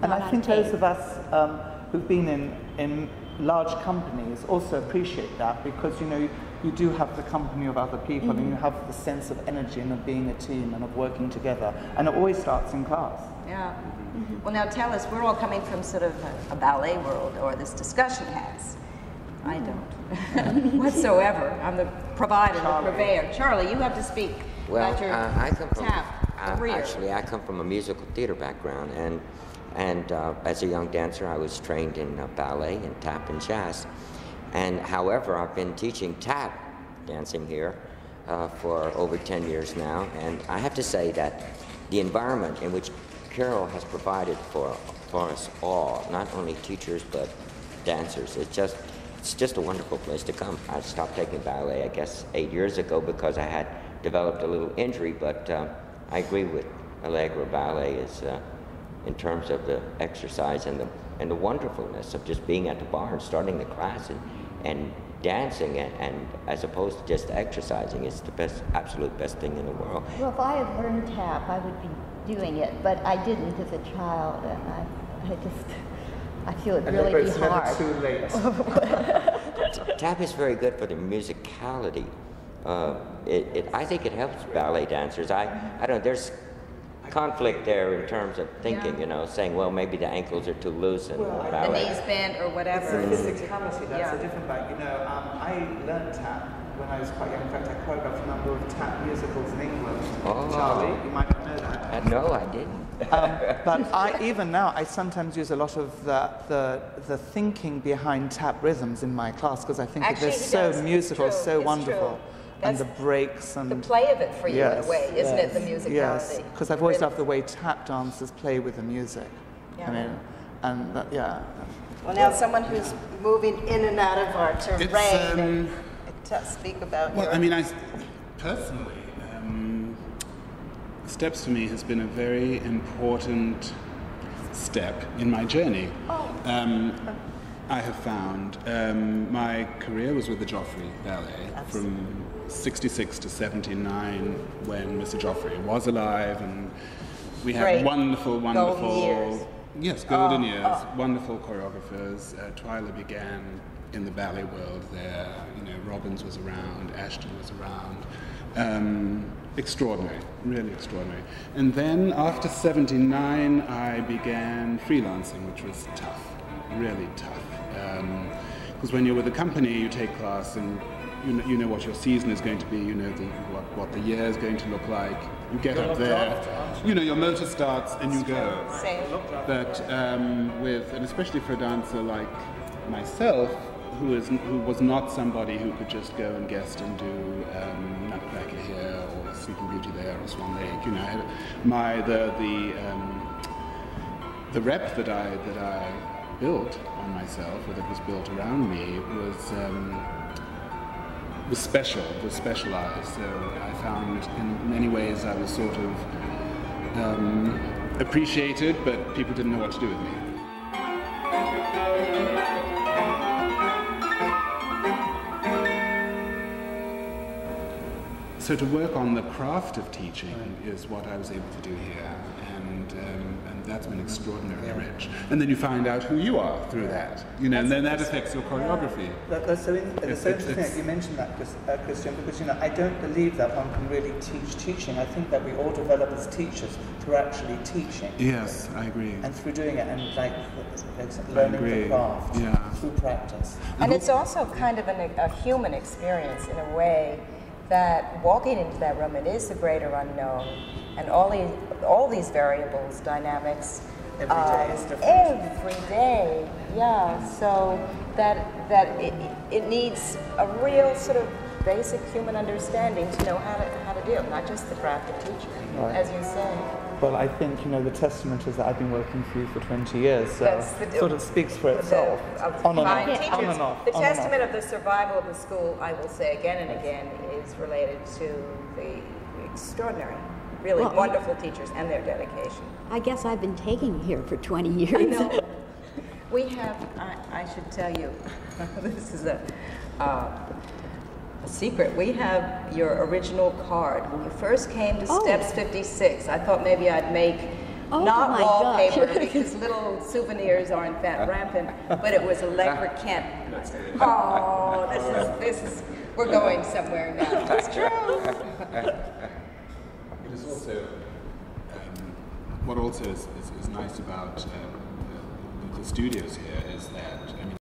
And I think those of us who've been in large companies also appreciate that, because you do have the company of other people, and you have the sense of energy and of being a team and of working together, and it always starts in class. Yeah. Well, now tell us, we're all coming from sort of a ballet world, or this discussion has. I don't whatsoever. I'm the provider, the purveyor. Charlie, you have to speak about your tap career. Actually, I come from a musical theater background, and as a young dancer, I was trained in ballet and tap and jazz. And however, I've been teaching tap dancing here for over 10 years now, and I have to say that the environment in which Carol has provided for us all, not only teachers but dancers, it's just a wonderful place to come. I stopped taking ballet, I guess, 8 years ago because I had developed a little injury, but I agree with Allegra. Ballet is, in terms of the exercise and the wonderfulness of just being at the bar and starting the class and dancing, and as opposed to just exercising, is the absolute best thing in the world. Well, if I had learned tap, I would be doing it, but I didn't as a child, and I feel it really be hard. Too late. Tap is very good for the musicality. I think it helps ballet dancers. I don't know, there's conflict there in terms of thinking, saying, well, maybe the ankles are too loose and ballet. The knees bend or whatever. It's the physicality, that's a different bag. I learned tap when I was quite young. In fact, I choreographed a number of tap musicals in England. Oh. Charlie, you might not know that. No, I didn't. But even now, I sometimes use a lot of the thinking behind tap rhythms in my class, because I think they're so musical, so wonderful. And the breaks and the play of it for you, in a way, isn't it? The musicality. Yes, because I've always loved the way tap dancers play with the music. Yeah. I mean, and yeah. Well, now someone who's moving in and out of our terrain, speak about. Well, I mean, I personally, steps for me has been a very important step in my journey. I have found my career was with the Joffrey Ballet from 66 to 79, when Mr. Joffrey was alive, and we had wonderful golden years. Yes, golden years, wonderful choreographers. Twyla began in the ballet world there. Robbins was around, Ashton was around. Extraordinary, really extraordinary. And then after 79, I began freelancing, which was tough, really tough. Because when you're with a company, you take class and you know what your season is going to be, you know what the year is going to look like. You get up there, your motor starts and you go. But and especially for a dancer like myself, who was not somebody who could just go and guest and do Nutcracker here or Sleeping Beauty there or Swan Lake. The rep that I built on myself, or that was built around me, was special, was specialized. So I found in many ways I was sort of appreciated, but people didn't know what to do with me. So to work on the craft of teaching is what I was able to do here, and that's been extraordinarily rich. And then you find out who you are through that, and then that affects your choreography. That's so interesting that you mentioned that, Christian, because I don't believe that one can really teach teaching. I think that we all develop as teachers through actually teaching. Yes, I agree. And through doing it, and learning the craft through practice. And it's also kind of a human experience in a way, that walking into that room, it is the greater unknown, and all these variables, dynamics. Every day is different. Every day, so that it needs a real sort of basic human understanding to know how to do it, not just the craft of teaching, as you say. Well, I think, the testament is that I've been working for you for 20 years, so sort of speaks for itself. On and off. The testament of the survival of the school, I will say again and again, is related to the extraordinary, really wonderful teachers and their dedication. I guess I've been taking here for 20 years. I know. We have, I should tell you, this is a secret. We have your original card. When you first came to Steps 56, I thought maybe I'd make Oh Not my wallpaper, gosh. because little souvenirs aren't that rampant, but it was Allegra Kent. And I said, oh, this is, we're going somewhere now. It's true. It is also, what also is nice about the studios here is that, I mean,